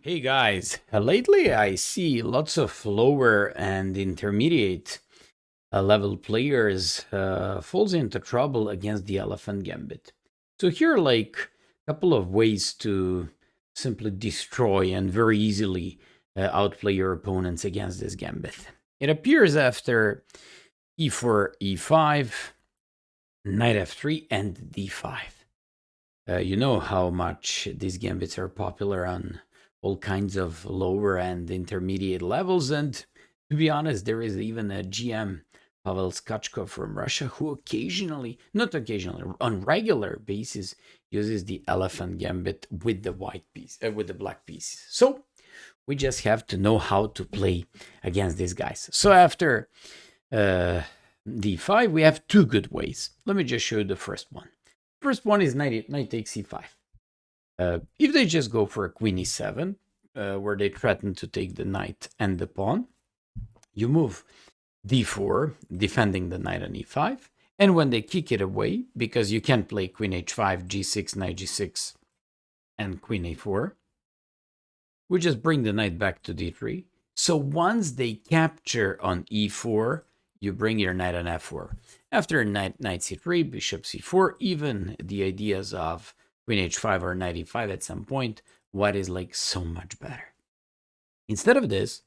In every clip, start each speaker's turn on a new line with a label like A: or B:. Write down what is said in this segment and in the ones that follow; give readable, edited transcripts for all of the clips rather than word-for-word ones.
A: Hey guys, lately I see lots of lower and intermediate level players falls into trouble against the Elephant Gambit. So here are like a couple of ways to simply destroy and very easily outplay your opponents against this Gambit. It appears after e4, e5, knight f3, and d5. You know how much these gambits are popular on all kinds of lower and intermediate levels. And to be honest, there is even a GM, Pavel Skachkov from Russia, who occasionally, not occasionally, on regular basis, uses the elephant gambit with the white piece, with the black piece. So we just have to know how to play against these guys. So after d5, we have two good ways. Let me just show you the first one. First one is knight takes e5. If they just go for a queen e7, where they threaten to take the knight and the pawn, you move d4, defending the knight on e5. And when they kick it away, because you can't play queen h5, g6, knight g6, and queen a4, we just bring the knight back to d3. So once they capture on e4, you bring your knight on f4. After knight c3, bishop c4, even the ideas of queen h5 or knight e5 at some point, white is like so much better. Instead of this,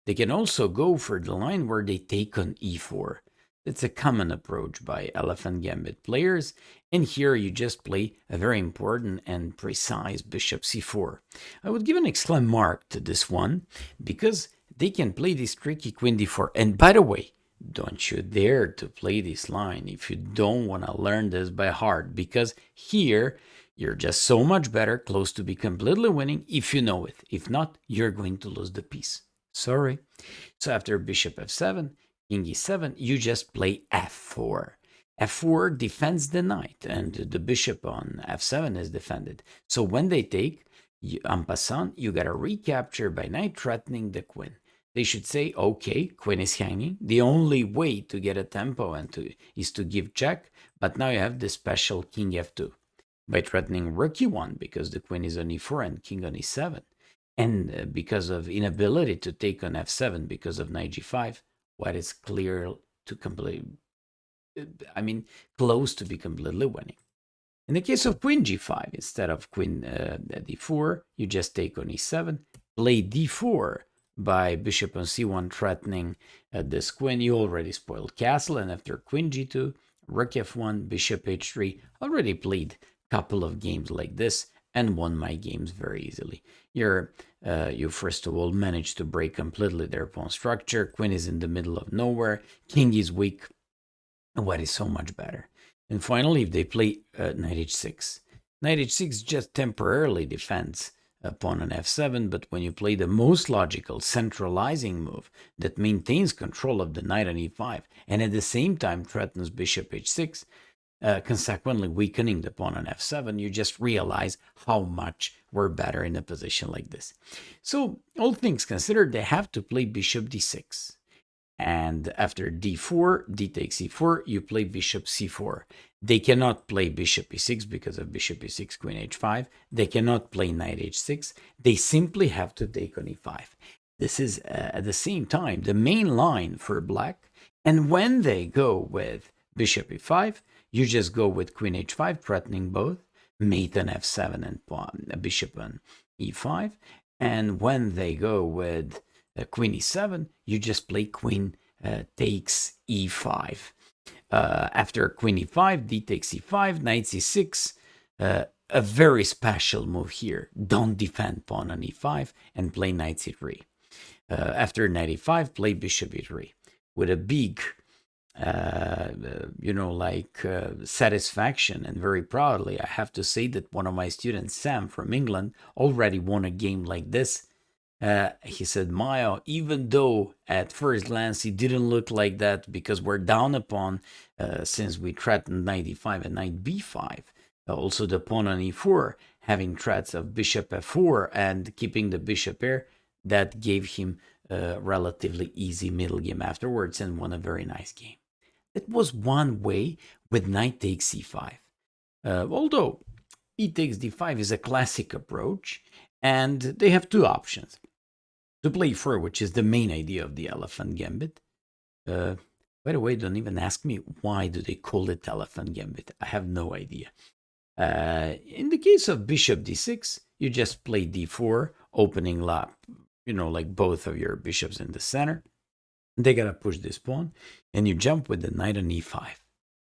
A: they can also go for the line where they take on e4. That's a common approach by Elephant Gambit players, and here you just play a very important and precise bishop c4. I would give an exclamation mark to this one, because they can play this tricky queen d4. And by the way, don't you dare to play this line if you don't want to learn this by heart, because here you're just so much better, close to be completely winning if you know it. If not, you're going to lose the piece. Sorry. So after bishop f7, king e7, you just play f4. f4 defends the knight, and the bishop on f7 is defended. So when they take, en passant, you got a recapture by knight threatening the queen. They should say, okay, queen is hanging. The only way to get a tempo is to give check, but now you have the special king f2 by threatening rook e1 because the queen is on e4 and king on e7. And because of inability to take on f7 because of knight g5, white is clear to complete, close to be completely winning. In the case of queen g5, instead of queen d4, you just take on e7, play d4 by bishop on c1 threatening this queen. You already spoiled castle, and after queen g2, rook f1, bishop h3, already played a couple of games like this and won my games very easily. You first of all managed to break completely their pawn structure. Queen is in the middle of nowhere. King is weak. White is so much better. And finally, if they play knight h6, knight h6 just temporarily defends pawn on f7, but when you play the most logical centralizing move that maintains control of the knight on e5 and at the same time threatens bishop h6, consequently weakening the pawn on f7, you just realize how much we're better in a position like this. So all things considered, they have to play bishop d6. And after d4, d takes e4, you play bishop c4. They cannot play bishop e6 because of bishop e6, queen h5. They cannot play knight h6. They simply have to take on e5. This is, at the same time, the main line for black. And when they go with bishop e5, you just go with queen h5, threatening both, mate on f7 and pawn, bishop on e5. And when they go with queen e7, you just play queen takes e5. After queen e5, d takes e5, knight c6, a very special move here. Don't defend pawn on e5 and play knight c3. After knight e5, play bishop e3 with a big satisfaction, and very proudly, I have to say that one of my students, Sam from England, already won a game like this. He said, Maya, even though at first glance it didn't look like that because we're down a pawn since we threatened knight e5 and knight b5, also the pawn on e4, having threats of bishop f4 and keeping the bishop here, that gave him a relatively easy middle game afterwards and won a very nice game. That was one way with knight takes e5. Although e takes d5 is a classic approach, And they have two options. To play e4, which is the main idea of the elephant gambit. By the way, don't even ask me why do they call it elephant gambit. I have no idea. In the case of bishop d6, you just play d4, opening lap, like both of your bishops in the center. They gotta push this pawn, and you jump with the knight on e5,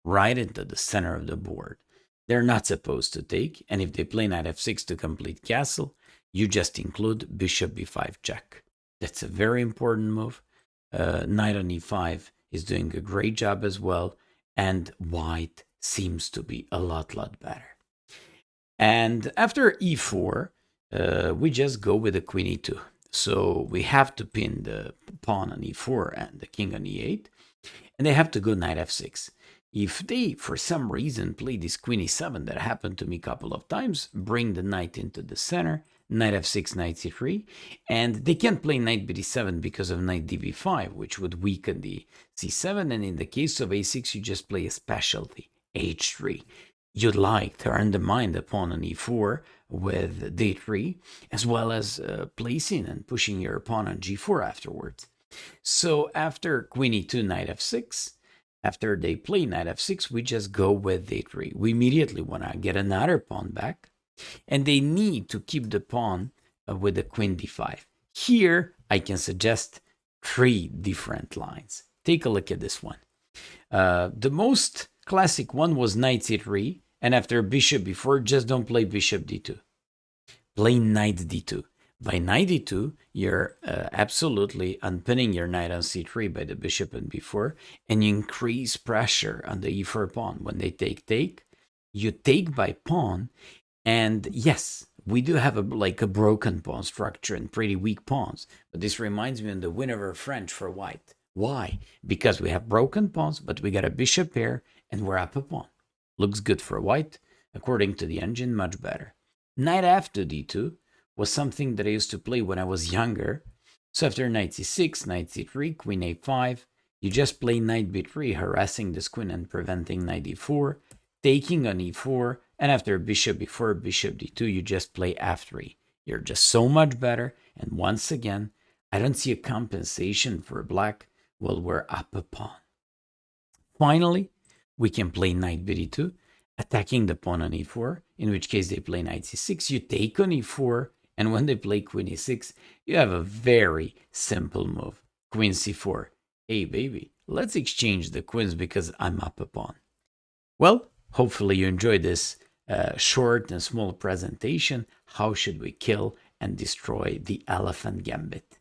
A: right into the center of the board. They're not supposed to take, and if they play knight f6 to complete castle, you just include bishop b5 check. That's a very important move. Knight on e5 is doing a great job as well, and white seems to be a lot better. And after e4, we just go with the queen e2. So we have to pin the pawn on e4 and the king on e8, and they have to go knight f6. If they, for some reason, play this queen e7 that happened to me a couple of times, bring the knight into the center, knight f6, knight c3, and they can't play knight bd7 because of knight db5, which would weaken the c7, and in the case of a6, you just play a specialty, h3. You'd like to undermine the pawn on e4 with d3, as well as placing and pushing your pawn on g4 afterwards. So after queen e2, knight f6, after they play knight f6, we just go with d3. We immediately want to get another pawn back, and they need to keep the pawn with the queen d5. Here, I can suggest 3 different lines. Take a look at this one. The most classic one was knight c3, and after bishop b4, just don't play bishop d2. Play knight d2. By knight d2, you're absolutely unpinning your knight on c3 by the bishop and b4, and you increase pressure on the e4 pawn. When they take, you take by pawn, and yes, we do have a broken pawn structure and pretty weak pawns, but this reminds me of the Whenever French for white. Why? Because we have broken pawns, but we got a bishop pair, and we're up a pawn. Looks good for white. According to the engine, much better. Knight after d2 was something that I used to play when I was younger. So after knight c6, knight c3, queen a5, you just play knight b3, harassing this queen and preventing knight e4, taking on e4, and after bishop b4, bishop d2, you just play f3. You're just so much better, and once again, I don't see a compensation for black while we're up a pawn. Finally, we can play knight bd2, attacking the pawn on e4, in which case they play knight c6, you take on e4, and when they play queen e6, you have a very simple move. Queen c4. Hey baby, let's exchange the queens because I'm up a pawn. Well, hopefully you enjoyed this short and small presentation. How should we kill and destroy the elephant gambit?